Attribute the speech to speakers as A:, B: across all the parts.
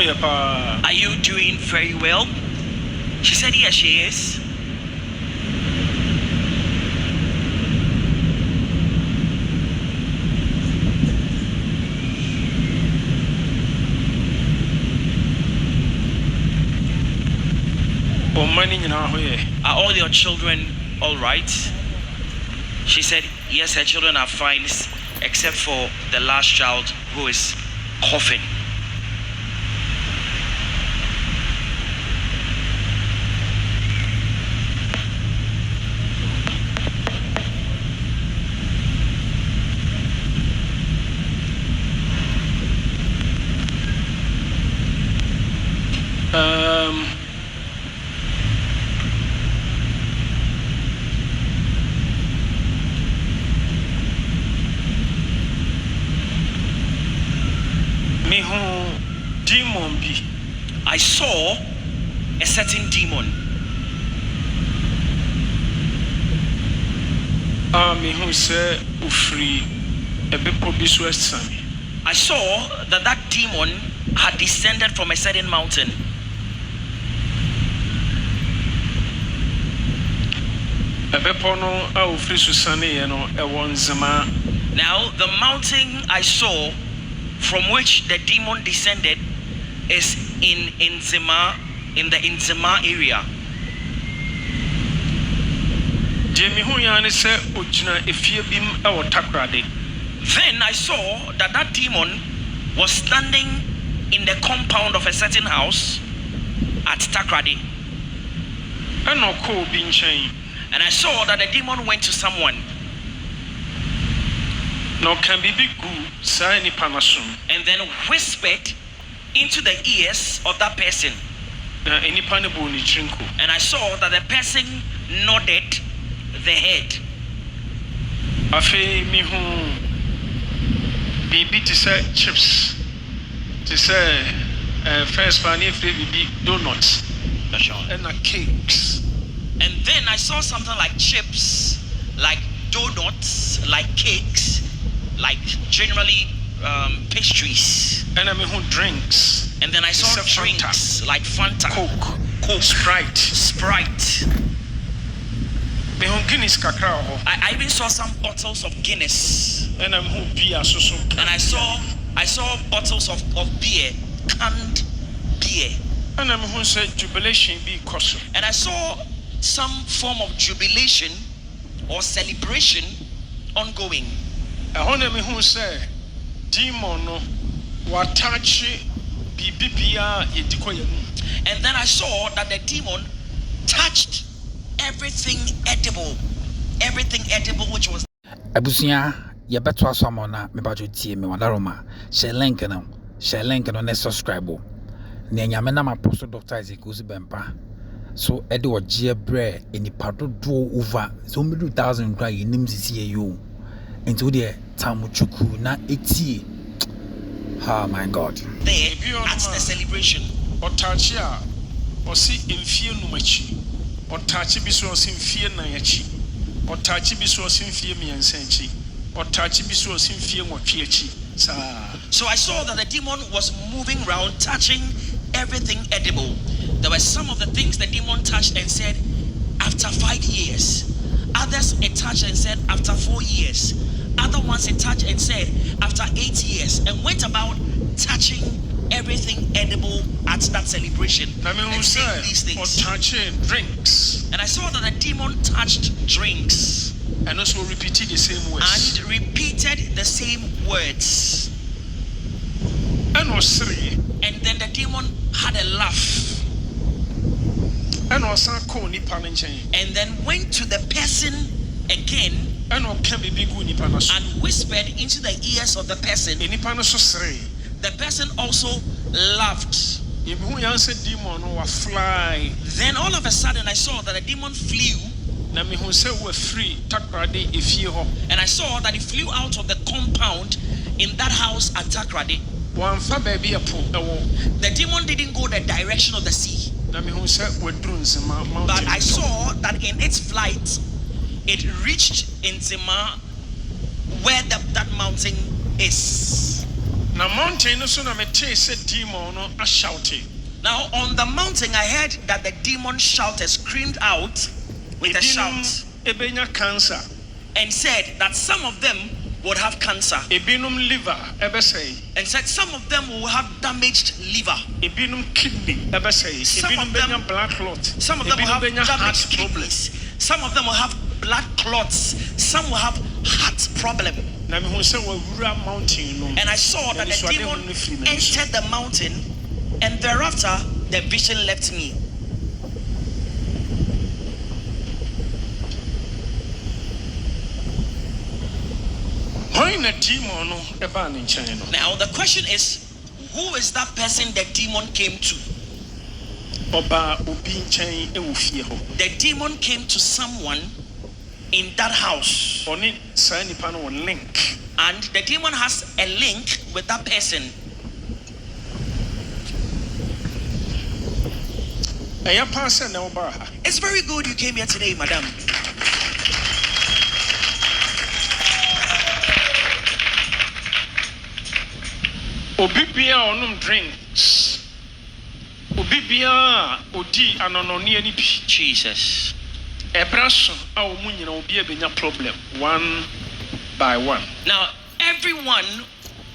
A: Are you doing very well? She said, yes, she is. Are all your children all right? She said, yes, her children are fine, except for the last child who is coughing. I saw a certain demon. I saw that demon had descended from a certain mountain. Now, the mountain I saw from which the demon descended is in Nzema, in the Nzema area. Then I saw that demon was standing in the compound of a certain house at Takrade. And I saw that the demon went to someone. And then whispered into the ears of that person. And I saw that the person nodded the head.
B: Baby to say chips. To say first pani baby donuts. And cakes.
A: And then I saw something like chips, like donuts, like cakes, like generally pastries.
B: And I mean who drinks.
A: And then I saw drinks Fanta. Like Fanta,
B: Coke,
A: Sprite.
B: Guinness kakra.
A: I even saw some bottles of Guinness.
B: And I'm who beer so.
A: And I saw bottles of beer, canned beer.
B: And I'm who said jubilation be custom.
A: And I saw some form of jubilation or celebration ongoing.
B: I want me who say demon no watachi bibia yedikoyemu.
A: And then I saw that the demon touched everything edible which was
C: Abusia ya beto asoma na me bajo tie me wadaroma share link no ne subscribe na nyame na apostle Dr. Owusu-Bempah so ede ogie bre enipa dodo over so many thousand kra yenim sisi yo into the tamuchuku na etie. Oh my God.
A: There at the celebration.
B: Otachia osi mfie numachi. Otachi biso osi mfie na yachi. Otachi biso osi mfie miensenchi. Otachi biso osi mfie nwatwechi.
A: So I saw that the demon was moving around touching everything edible. There were some of the things the demon touched and said after 5 years. Others it touched and said after 4 years. Other ones it touched and said after 8 years, and went about touching everything edible at that celebration. And saying these things.
B: Touching drinks.
A: And I saw that the demon touched drinks.
B: And also repeated the same words.
A: And repeated the same words. And then the demon had a laugh. And then went to the person again and whispered into the ears of the person. The person also laughed. Then all of a sudden I saw that the demon flew. And I saw that he flew out of the compound in that house at Takrade. The demon didn't go the direction of the sea. But I saw that in its flight, it reached Nzema, where that mountain is.
B: Na mountain no so na mete se demon no a shouting.
A: Now on the mountain I heard that the demon shouted, screamed out with a shout,
B: Ebenya cancer,
A: and said that some of them would have cancer,
B: ebinum liver ebesay,
A: and said some of them will have damaged liver,
B: ebinum kidney ebesay, ebinum benya blood clot,
A: some of them will have damaged kidneys, some of them will have blood clots, some will have heart problem.
B: Na me hu se wawura mountain no.
A: And I saw that the demon entered the mountain, and thereafter the vision left me.
B: Now
A: the question is, who is that person the demon came to? The demon came to someone in that house, and the demon has a link with that person. It's very good you came here today, madam.
B: Obibia onum drinks. Obibia odi anononi ani bi.
A: Jesus.
B: Ebraso a omu nyina obi ebenya problem one by one.
A: Now everyone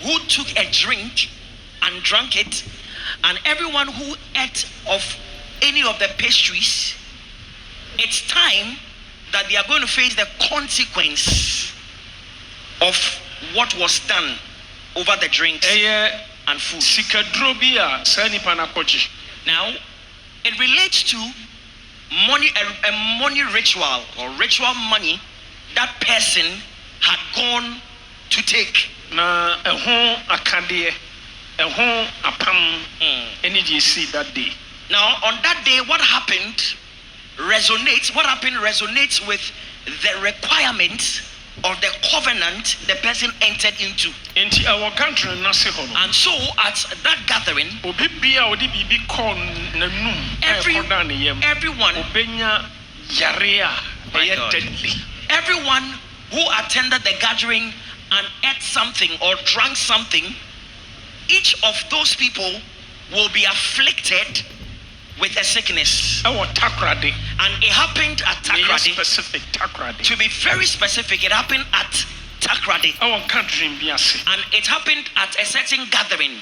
A: who took a drink and drank it, and everyone who ate of any of the pastries, it's time that they are going to face the consequence of what was done over the drinks and food. Now, it relates to money, a money ritual or ritual money that person had gone to take.
B: Na ehon akade, ehon apam, any do you see that day?
A: Now, on that day, what happened resonates with the requirements of the covenant the person entered into. And so at that gathering, everyone who attended the gathering and ate something or drank something, each of those people will be afflicted with a sickness. And it happened at Takrade. To be very specific, it happened at Takrade. And it happened at a certain gathering.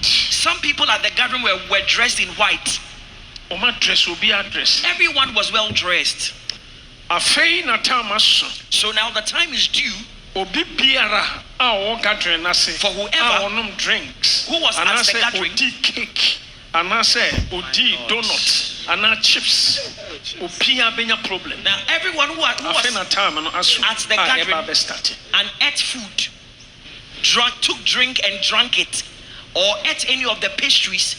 A: Some people at the gathering were dressed in white. Everyone was well dressed. So now the time is due for whoever who was at the gathering.
B: Anase odi donut ana chips opia benya problem.
A: Now everyone who was at the gathering and ate food, took drink and drank it, or ate any of the pastries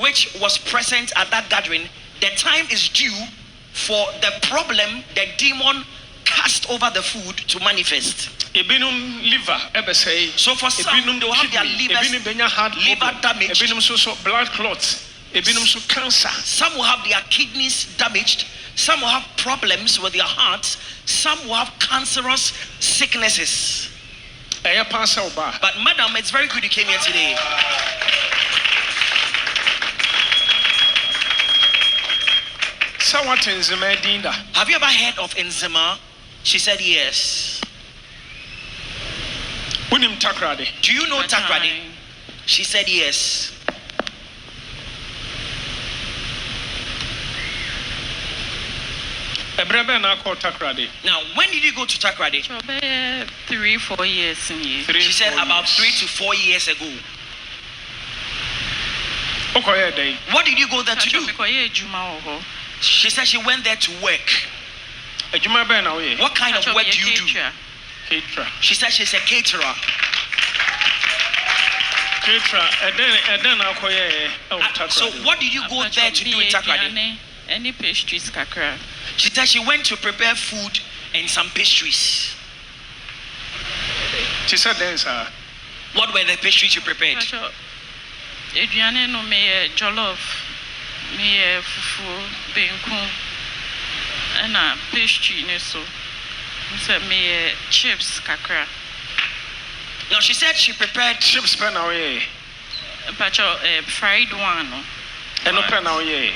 A: which was present at that gathering, the time is due for the problem the demon cast over the food to manifest.
B: Ebinum liver ebesay.
A: So for some, they will have their liver damaged.
B: Ebinum so blood clots. Ebinum so cancer.
A: Some will have their kidneys damaged. Some will have problems with their hearts. Some will have cancerous sicknesses. But madam, it's very good you came here today. Have you ever heard of Nzema? She said yes. Do you know Takrade? She said yes. Now, when did you go to Takrade?
D: 3-4 years.
A: She said about 3 to 4 years ago. What did you go there to do? She said she went there to work. What kind of work do you do?
B: Caterer.
A: She said she's a caterer. So what did you go there to do in Takrade?
D: Any pastries kakra.
A: She said she went to prepare food and some pastries.
B: She said
A: what were the pastries you prepared?
D: Adriane no me jollof, me fufu, benku, and a pastry ne so. Me chips kakra.
A: Now she said she prepared
B: chips pen now yeah.
D: Fried one.
B: And no pen now yeah.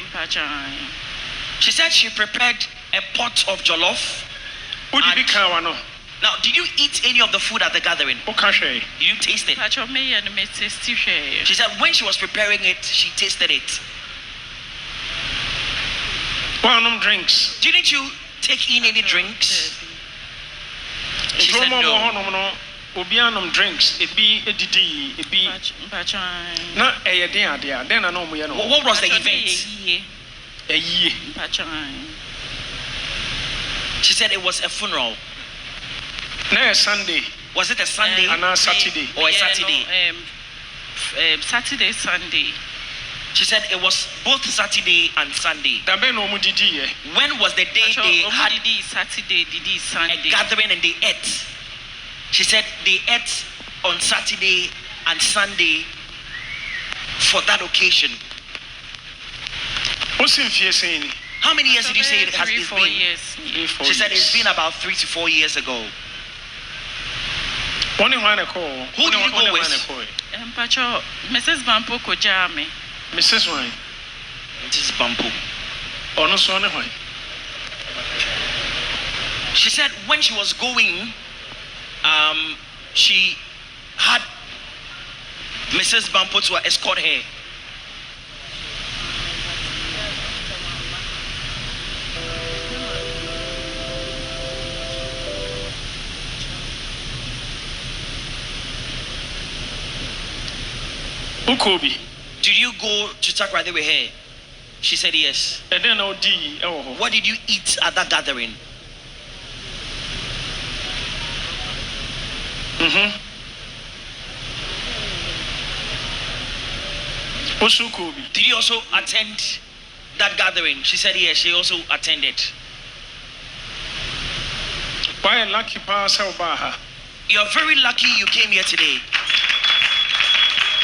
A: She said she prepared a pot of jollof.
B: Who did you count no?
A: Now, did you eat any of the food at the gathering?
B: Okay.
A: Did you taste it? She said when she was preparing it, she tasted it.
B: One drinks.
A: Didn't you take in any drinks? She said no.
B: Obianum drinks. It be a DD. It be not a day. Then I know we are.
A: What was the event?
B: A year.
A: She said it was a funeral.
B: No, Sunday.
A: Was it a Sunday?
B: And a Saturday.
A: Or a Saturday?
D: Saturday, Sunday.
A: She said it was both Saturday and Sunday. When was the day they had
D: Saturday, Sunday.
A: a gathering and they ate? She said they ate on Saturday and Sunday for that occasion. How many years did you say it has been?
D: 3-4 years.
A: She said it's been about 3 to 4 years ago. Who did you go with?
D: Mrs. Bampo Kojame.
B: Mrs. Wine.
A: Mrs. Bampo.
B: Oh, no, son.
A: She said when she was going, she had Mrs. Bampo to escort her.
B: Ukobi.
A: Did you go to Takrade with her? She said yes.
B: And then
A: what did you eat at that gathering?
B: Usukobi.
A: Did you also attend that gathering? She said yes, she also attended.
B: Why lucky pass Baha?
A: You're very lucky you came here today.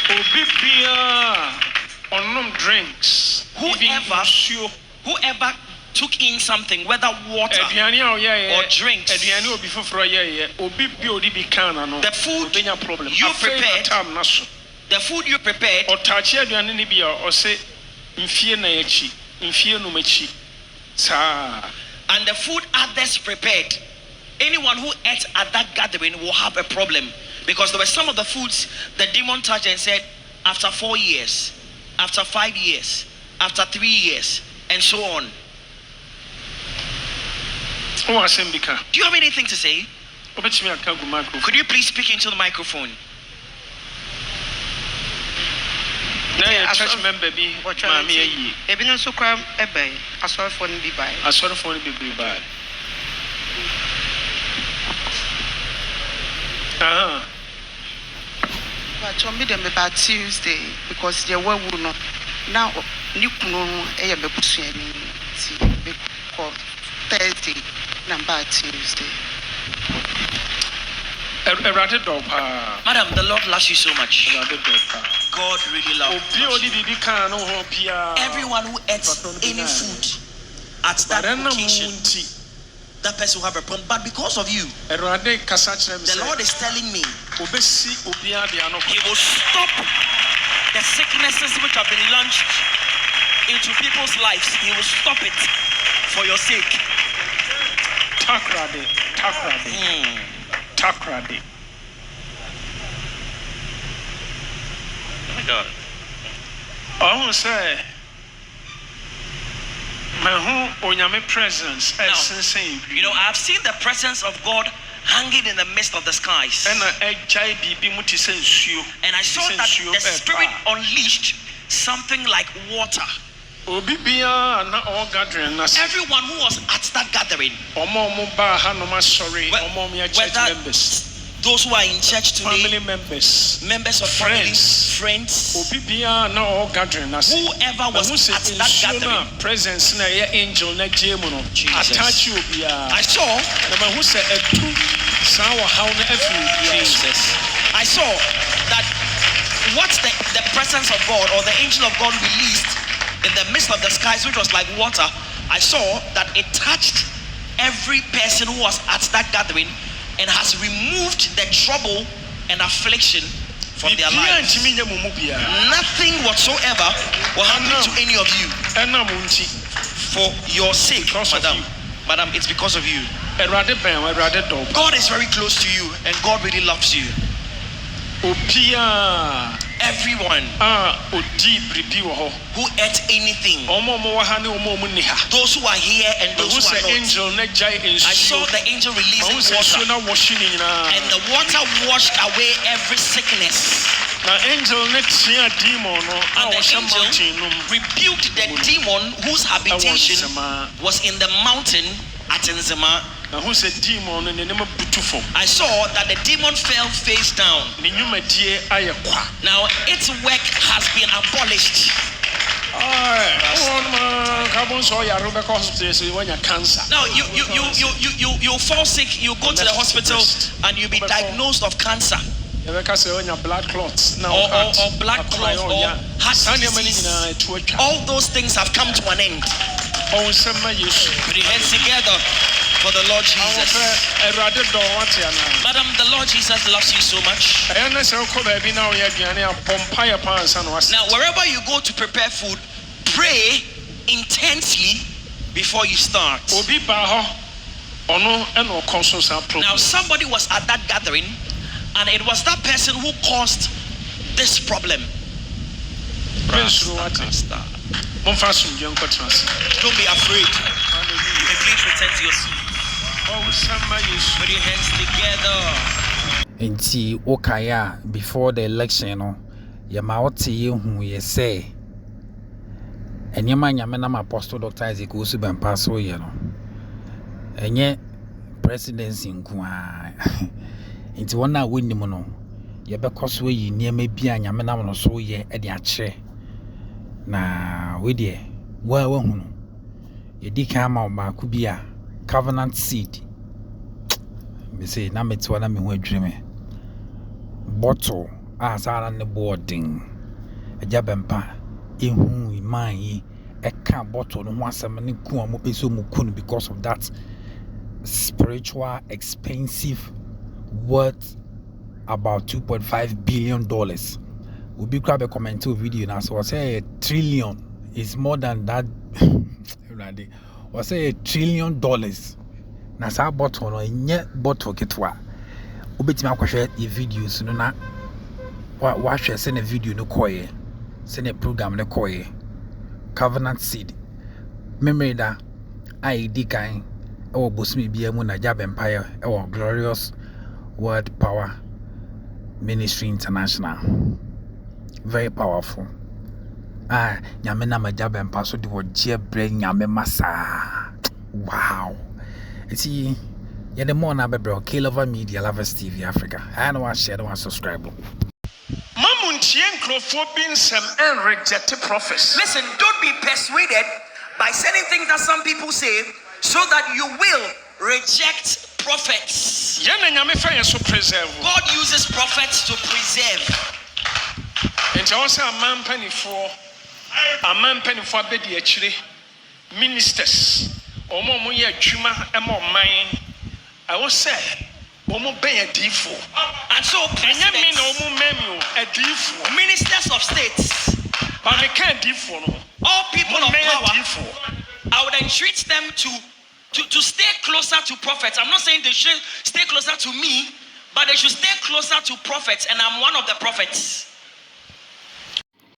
B: Obibia on drinks.
A: Whoever took in something, whether water or drinks, the food you prepared, the food you prepared, and the food others prepared, anyone who ate at that gathering will have a problem. Because there were some of the foods the demon touched and said, after 4 years, after 5 years, after 3 years, and so on. Do you have anything to say? Could you please speak into the microphone?
B: Church member be Mammy.
E: Ebino Sukram Ebe, I saw for be by.
B: I saw for be by.
E: But to me, them about Tuesday because they were not now. Nukuno, a bepusian, Thursday, number Tuesday.
A: Madam, the Lord loves you so much. God really loves you. Everyone who eats any food at that occasion, that person will have a problem. But because of you, the Lord is telling me He will stop the sicknesses which have been launched into people's lives. He will stop it for your sake.
B: Takrade.
A: Oh my God.
B: I want to say, my home onyame presence.
A: You know, I've seen the presence of God hanging in the midst of the skies. And I saw that the Spirit unleashed something like water. Everyone who was at that gathering, whether those who are in church today,
B: family members
A: of friends, whoever was at that gathering,
B: presence na angel na jemu attach you
A: I saw I saw that what the presence of God or the angel of God released in the midst of the skies, which was like water, I saw that it touched every person who was at that gathering and has removed the trouble and affliction from their lives. Nothing whatsoever will happen to any of you. For your sake, madam, it's because of you. God is very close to you, and God really loves you. Everyone who ate anything, those who are here and those who are not. I saw the angel releasing water, and the water washed away every sickness. And the angel rebuked the demon whose habitation was in the mountain at Nzema. I saw that the demon fell face down. Now its work has been abolished. Now you fall sick, you go to the hospital, and you be diagnosed of cancer. Or blood clots, or heart disease. All those things have come to an end. Put your hands together for the Lord Jesus. Madam, the Lord Jesus loves you so much. Now, wherever you go to prepare food, pray intensely before you start. Now, somebody was at that gathering, and it was that person who caused this problem. Don't be afraid. You may please return to your seat. Put your hands together.
C: Nti okaya before the election no yema wote yehu ye say enyema nyame na apostle Dr. Isaac Owusu-Bempah so ye no enye presidency nko a nti wona wonnim no ye bekoso yi niema bia nyame na no so ye e de akye na we de wa hu no ye di kan ma ba ku bia covenant seed me say na metwa na me hu adwire me bottle asara ne boarding eja Bempah ehu iman yi eka bottle no ho asem ne ku am peso mu ku because of that spiritual expensive worth about $2.5 billion. We'll be grab a comment to video now. So I say $1 trillion is more than that. I say $1 trillion. Na sa bottle no nye bottle ketwa. Obetima kwahwe e videos no na wa hwe se na video no koye. Se na program no koye. Covenant seed. Memory da ID kan e wo bosmi bia mu na Bempah e wo Glorious Word Power Ministry International. Very powerful. Nyame na Bempah so de wo je bre nyame masa. Wow. See, you're the more now, bro. K-Lover Media, Lovers TV Africa. I know I share, I subscribe.
B: And rejected prophets.
A: Listen, don't be persuaded by certain things that some people say, so that you will reject prophets. God uses prophets to preserve.
B: And also a man penny for ministers. Omo ye adwuma emo man I was say omo be adifo
A: and so ministers of states
B: but me can adifo no
A: all people of power I would entreat them to stay closer to prophets. I'm not saying they should stay closer to me, but they should stay closer to prophets, and I'm one of the prophets.